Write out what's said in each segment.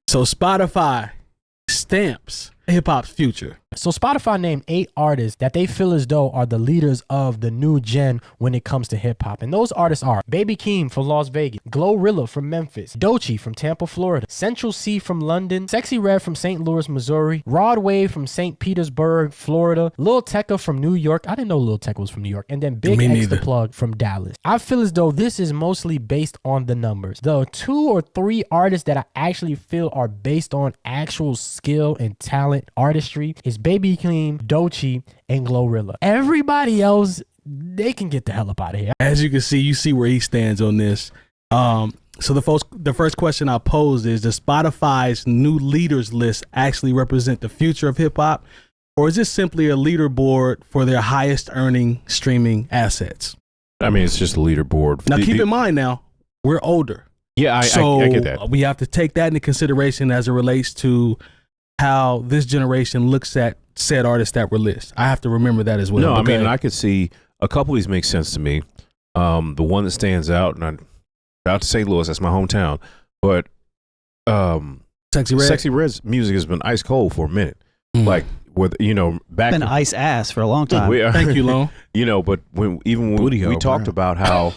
So Spotify stamps hip hop's future. So Spotify named 8 artists that they feel as though are the leaders of the new gen when it comes to hip hop. And those artists are Baby Keem from Las Vegas, Glorilla from Memphis, Doechii from Tampa, Florida, Central C from London, Sexy Red from St. Louis, Missouri, Rod Wave from St. Petersburg, Florida, Lil Tecca from New York. I didn't know Lil Tecca was from New York. And then Big X the Plug from Dallas. I feel as though this is mostly based on the numbers. The 2 or 3 artists that I actually feel are based on actual skill and talent, artistry, is Baby Keem, Doechii, and Glorilla. Everybody else, they can get the hell up out of here. As you can see, you see where he stands on this. So the first question I posed is, does Spotify's new leaders list actually represent the future of hip hop, or is this simply a leaderboard for their highest earning streaming assets? I mean, it's just a leaderboard. Now, keep in mind now, we're older. Yeah, I get that. We have to take that into consideration as it relates to how this generation looks at said artists that were listed. I have to remember that as well. No, I mean, I could see a couple of these make sense to me. The one that stands out, and I'm out to St. Louis, that's my hometown, but Sexy Red's music has been ice cold for a minute. Like, with, you know, back been ice ass for a long time. Thank you, Lone. You know, but when we talked about how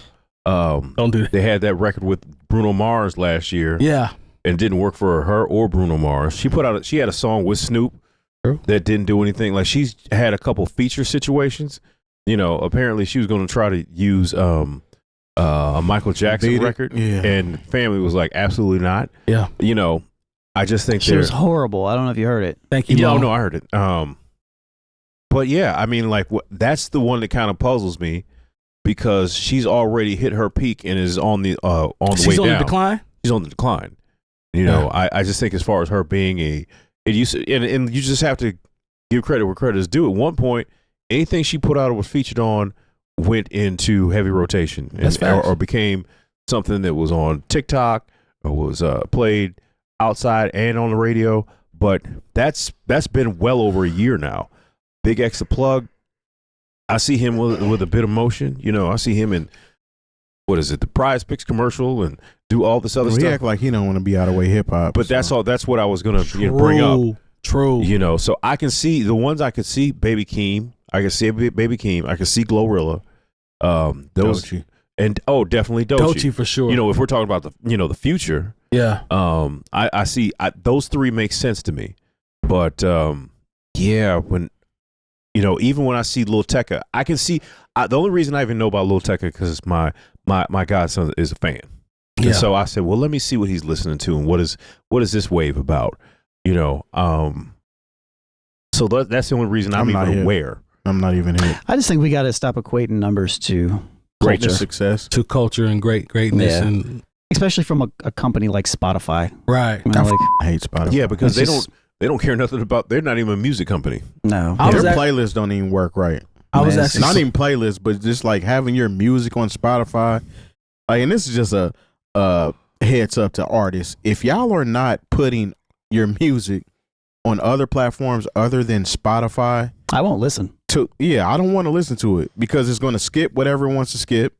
don't do that. They had that record with Bruno Mars last year. Yeah. And didn't work for her or Bruno Mars. She had a song with Snoop that didn't do anything. Like, she's had a couple feature situations. You know, apparently she was going to try to use a Michael Jackson record, and family was like, absolutely not. Yeah. You know, I just think she was horrible. I don't know if you heard it. Thank you. Yeah, no, I heard it. But yeah, I mean, like, that's the one that kind of puzzles me, because she's already hit her peak and is on the way down. She's on the decline. She's on the decline. You know, I just think as far as her being and you just have to give credit where credit is due. At one point, anything she put out or was featured on went into heavy rotation or became something that was on TikTok or was played outside and on the radio. But that's been well over a year now. Big X the Plug, I see him with a bit of motion. You know, I see him in, what is it, the Prize Picks commercial, and do all this other stuff. He act like he don't want to be out of way hip hop. But that's all. That's what I was gonna bring up. True. You know, so I can see the ones I could see. Baby Keem. I can see Baby Keem. I can see Glorilla. Those Doechii. And definitely Doechii for sure. You know, if we're talking about the future. Yeah. I see those 3 make sense to me. But yeah, when, you know, even when I see Lil Tecca, I can see the only reason I even know about Lil Tecca because my godson is a fan. Yeah. And so I said, well, let me see what he's listening to and what is this wave about, you know. So that's the only reason I'm even aware. I'm not even here. I just think we got to stop equating numbers to greatness, success, to culture and greatness, and especially from a company like Spotify. Right. I mean, I hate Spotify. Yeah, because they don't care nothing about. They're not even a music company. No, their playlists don't even work right. I was actually not even playlists, but just like having your music on Spotify. Like, and this is just a heads up to artists. If y'all are not putting your music on other platforms other than Spotify, I won't listen. I don't want to listen to it because it's going to skip whatever it wants to skip.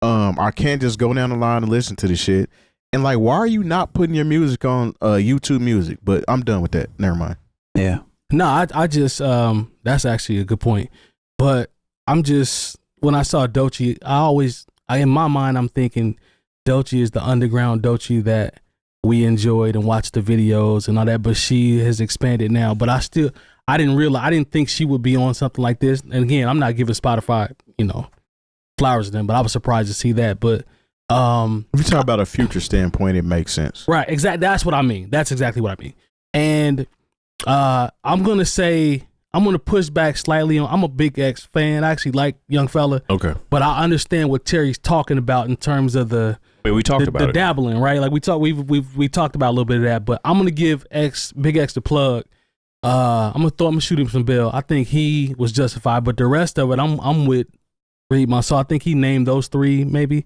I can't just go down the line and listen to the shit. And like, why are you not putting your music on YouTube Music? But I'm done with that. Never mind. Yeah. No, I just that's actually a good point. But I'm just, when I saw Doechii, in my mind, I'm thinking Doechii is the underground Doechii that we enjoyed and watched the videos and all that. But she has expanded now. But I didn't think she would be on something like this. And again, I'm not giving Spotify, flowers to them, but I was surprised to see that. But if you talk about a future standpoint, it makes sense. Right, exactly. That's what I mean. That's exactly what I mean. And I'm gonna push back slightly on. I'm a Big X fan. I actually like Young Fella. Okay. But I understand what Terry's talking about in terms of the dabbling, right? Like we talked about a little bit of that. But I'm gonna give Big X the plug. I'm gonna shoot him some bail. I think he was justified, but the rest of it, I'm with Reed. So I think he named those 3 maybe.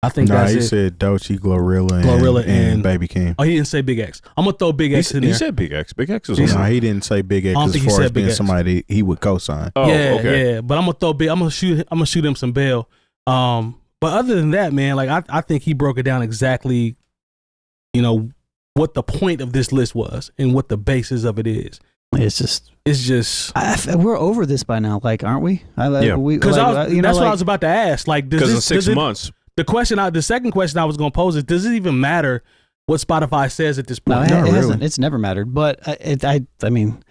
I think that's it. He said Doechii, Glorilla, and Baby Keem. Oh, he didn't say Big X. I'm gonna throw Big X in there. He said Big X. Big X was no, he didn't say Big X as far as being somebody he would co-sign. Oh, yeah, okay. Yeah. But I'm gonna shoot him some bail. But other than that, man, like I think he broke it down exactly, what the point of this list was and what the basis of it is. It's just we're over this by now, like, aren't we? Yeah. Because that's what I was about to ask. Like, because in 6 months. The second question I was going to pose is, does it even matter what Spotify says at this point? No, it hasn't. It's never mattered. But I mean,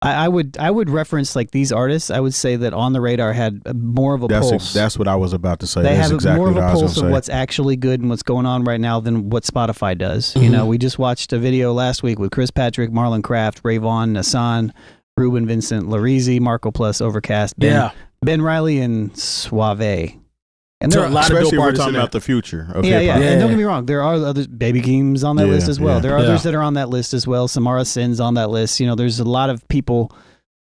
I would reference like these artists. I would say that On the Radar had more of a pulse. That's what I was about to say. They that's have exactly more of what a I was pulse gonna of say. what's actually good and what's going on right now than what Spotify does. You know, we just watched a video last week with Chris Patrick, Marlon Craft, Ray Vaughn, Nassan, Ruben Vincent, Larizi, Marco Plus, Overcast, Ben Riley, and Suave. And there are a lot especially of if dope we're artists talking in about the future of yeah, hip hop. And don't get me wrong, there are others. Baby Keem's on that list as well. There are others that are on that list as well. Samara Sin's on that list. You know, there's a lot of people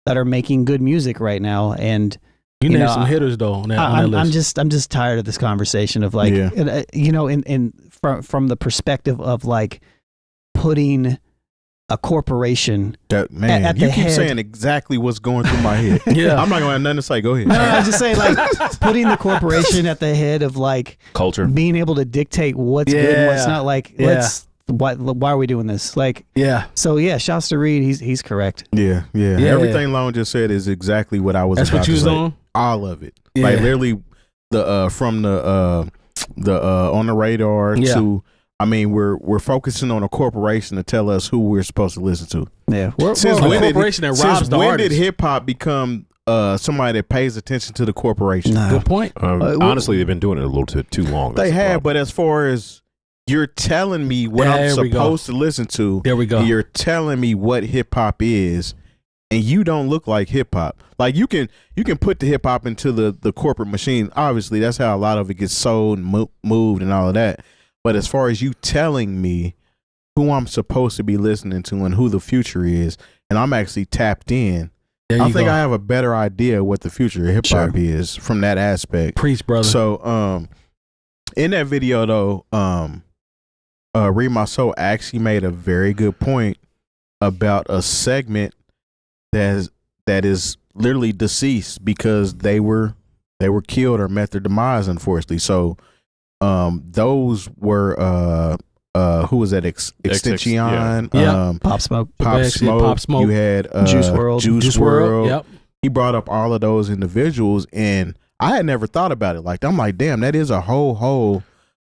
that are making good music right now. And you named some hitters though on that list. I'm just tired of this conversation of like, you know, from the perspective of like putting a corporation that man, at you the keep head. saying exactly what's going through my head. I'm not gonna have nothing to say. Go ahead. No, I'm just saying like putting the corporation at the head of like Culture, being able to dictate what's good and what's not. Like, why are we doing this? Like, So shouts to Reed. He's correct. Yeah. Everything Lone just said is exactly what I was. That's about what you to was say. on. All of it. Like literally the from the On the Radar to. I mean, we're focusing on a corporation to tell us who we're supposed to listen to. Yeah, Since a corporation that robs the when artist. did hip hop become somebody that pays attention to the corporation? Good point. Honestly, they've been doing it a little bit too long. They have, but as far as you're telling me what I'm supposed to listen to, there we go. You're telling me what hip hop is, and you don't look like hip hop. Like you can put the hip hop into the corporate machine. Obviously, that's how a lot of it gets sold and moved and all of that. But as far as you telling me who I'm supposed to be listening to and who the future is, and I'm actually tapped in, I think I have a better idea what the future of hip hop is from that aspect. Preach, brother. So, in that video though, Read My Soul actually made a very good point about a segment that is literally deceased because they were killed or met their demise, unfortunately. So. Those were who was that? Extension, Pop Smoke, Pop Smoke. You had Juice WRLD. Yep. He brought up all of those individuals, and I had never thought about it like that. I'm like, damn, that is a whole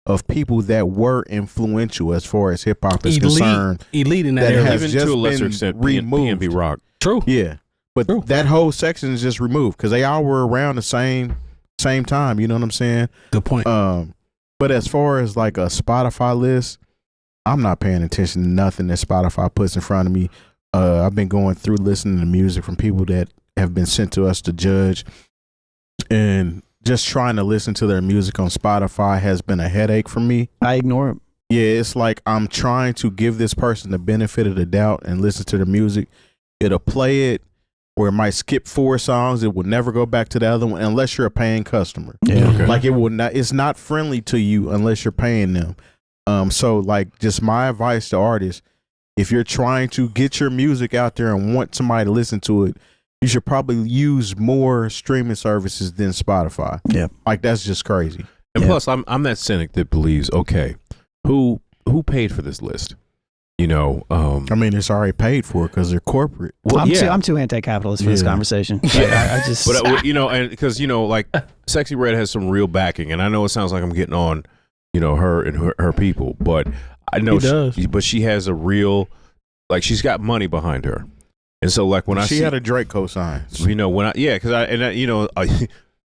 of people that were influential as far as hip hop is concerned. Elite in that area, even to a lesser extent. Removed. PNB Rock. True. Yeah, but that whole section is just removed because they all were around the same time. You know what I'm saying? Good point. But as far as like a Spotify list, I'm not paying attention to nothing that Spotify puts in front of me. I've been going through listening to music from people that have been sent to us to judge, and just trying to listen to their music on Spotify has been a headache for me. I ignore it. Yeah, it's like I'm trying to give this person the benefit of the doubt and listen to their music. It'll play it, or it might skip 4 songs. It will never go back to the other one unless you're a paying customer. Yeah. Okay. Like it will not. It's not friendly to you unless you're paying them. So like, just my advice to artists: if you're trying to get your music out there and want somebody to listen to it, you should probably use more streaming services than Spotify. Yeah, like that's just crazy. And plus, I'm that cynic that believes, okay, who paid for this list? You know, I mean, it's already paid for because they're corporate. Well, I'm too anti-capitalist for this conversation. I just, but you know, and because you know, like Sexy Red has some real backing, and I know it sounds like I'm getting on, you know, her and her people, but I know but she has a real, like, she's got money behind her, and so like when she had a Drake cosign, you know, when you know,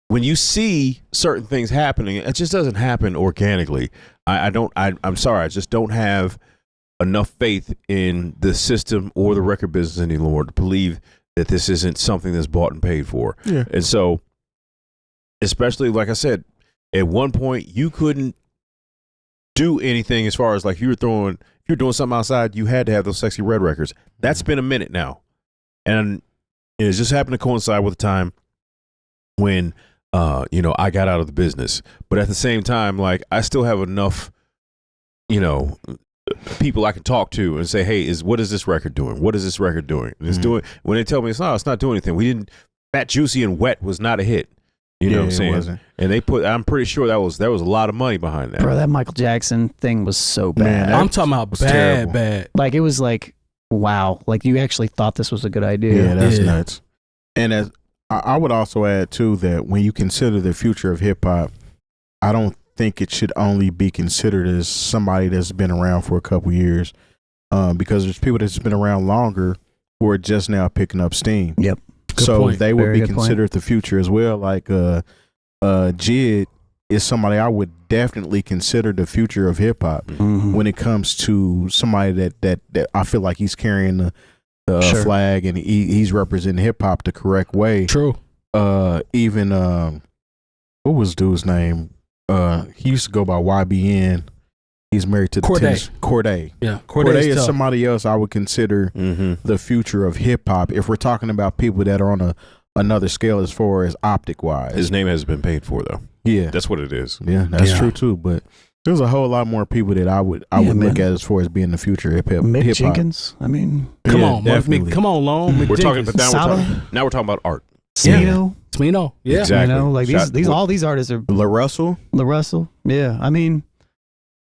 when you see certain things happening, it just doesn't happen organically. I'm sorry, I just don't have enough faith in the system or the record business anymore to believe that this isn't something that's bought and paid for. Yeah. And so, especially like I said, at one point you couldn't do anything as far as like if you're doing something outside, you had to have those Sexy Red records. That's been a minute now. And it just happened to coincide with the time when you know, I got out of the business. But at the same time, like I still have enough, you know, people I can talk to and say, hey, what is this record doing? What is this record doing? And it's doing, when they tell me it's not doing anything. Fat, Juicy, and Wet was not a hit. You know what I'm it saying? wasn't. And I'm pretty sure there was a lot of money behind that. Bro, that Michael Jackson thing was so bad. Man, I'm talking about was bad, terrible. bad. Like, it was like, wow. Like, you actually thought this was a good idea. Yeah, that's Yeah. nuts. And as I would also add too that when you consider the future of hip hop, I don't think it should only be considered as somebody that's been around for a couple years, because there's people that's been around longer who are just now picking up steam. Yep. Good So point. they would Very be good point. considered the future as well. Like Jid is somebody I would definitely consider the future of hip hop Mhm. when it comes to somebody that I feel like he's carrying the Sure. flag and he's representing hip hop the correct way. True. Even what was dude's name? He used to go by YBN. He's married to the Corday. Yeah. Corday is tough. somebody else I would consider the future of hip hop if we're talking about people that are on another scale as far as optic wise. His name hasn't been paid for though. Yeah, That's what it is. yeah, that's Yeah. true too. But there's a whole lot more people that I would Yeah, look man. at as far as being the future of hip Mick hop. Jenkins. I mean, Come Yeah, on, definitely. come on, Lone. We're talking, McJenkins. but now Saba? we're talking about art. Yeah. Smino. Smino. Yeah. Exactly. You know, like Shot- these all these artists are La Russell. La Russell. Yeah. I mean,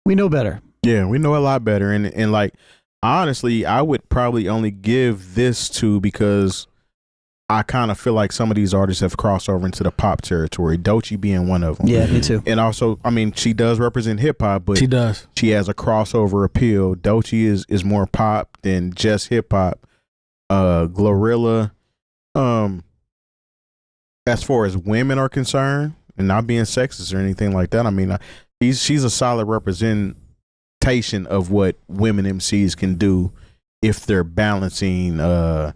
we know better. Yeah, we know a lot better, and like honestly, I would probably only give this to because I kind of feel like some of these artists have crossed over into the pop territory. Doechii being one of them. Yeah, me too. And also, I mean, she does represent hip hop, but She does. she has a crossover appeal. Doechii is more pop than just hip hop. Glorilla, as far as women are concerned, and not being sexist or anything like that, I mean, she's a solid representation of what women MCs can do if they're balancing the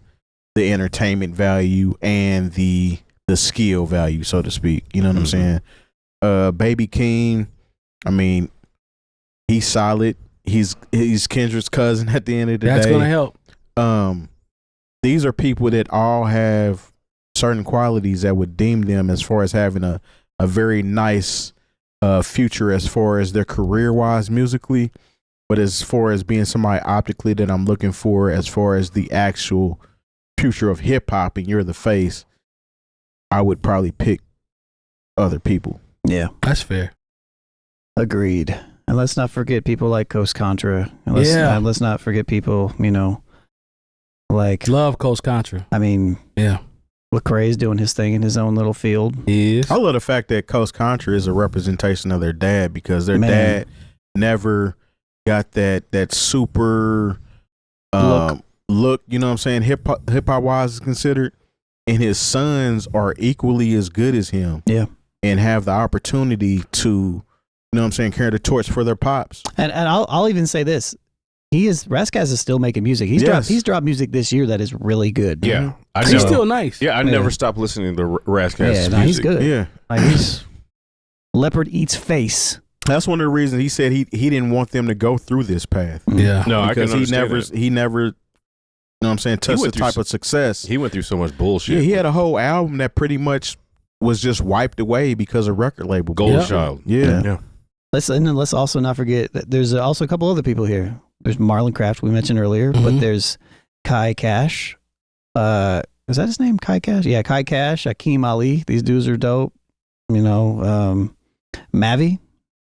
entertainment value and the skill value, so to speak. You know what I'm saying? Baby King, I mean, he's solid. He's Kendrick's cousin at the end of the That's day. gonna help. These are people that all have certain qualities that would deem them as far as having a very nice future as far as their career wise musically, but as far as being somebody optically that I'm looking for as far as the actual future of hip hop and you're the face, I would probably pick other people. Yeah. That's fair. Agreed. And let's not forget people like Coast Contra. And let's not forget people, you know, like, Love Coast Contra. I mean, Yeah. Lecrae's doing his thing in his own little field. He is. I love the fact that Coast Contra is a representation of their dad because their Man. dad never got that super look, you know what I'm saying, hip hop wise is considered, and his sons are equally as good as him. Yeah. And have the opportunity to, you know what I'm saying, carry the torch for their pops. And I'll even say this. Raskaz is still making music. Yes. He's dropped music this year that is really good. Yeah. He's still nice. Yeah, I never stopped listening to Raskaz's Yeah, music. no, he's good. Yeah. Like, he's Leopard Eats Face. That's one of the reasons he said he didn't want them to go through this path. Yeah. No, I can Because understand that. he never, you know what I'm saying, touched went the through type of success. He went through so much bullshit. Yeah, he had a whole album that pretty much was just wiped away because of record label Gold bullshit. Child. Yeah. Let's also not forget that there's also a couple other people here. There's Marlon Craft we mentioned earlier, but Mhm. there's Kai Cash. Is that his name? Kai Cash? Yeah, Kai Cash, Akeem Ali. These dudes are dope. You know, Mavi.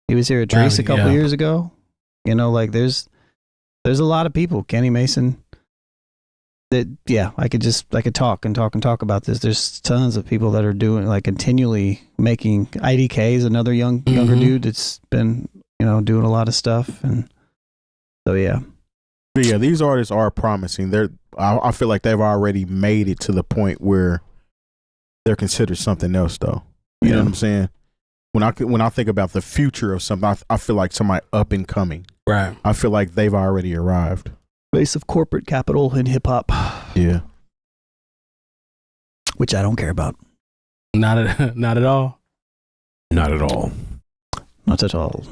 He was here at Trace Mavi, a couple yeah. years ago. You know, like there's a lot of people. Kenny Mason. That I could talk about this. There's tons of people that are doing, like, continually making. IDK is another younger Mhm. dude that's been, you know, doing a lot of stuff, and so yeah. But yeah, these artists are promising. I feel like they've already made it to the point where they're considered something else, though. You know what I'm saying? When I think about the future of something, I feel like somebody up and coming. Right. I feel like they've already arrived. Base of corporate capital in hip hop, Yeah. which I don't care about. Not at all. Not at all. Not at all.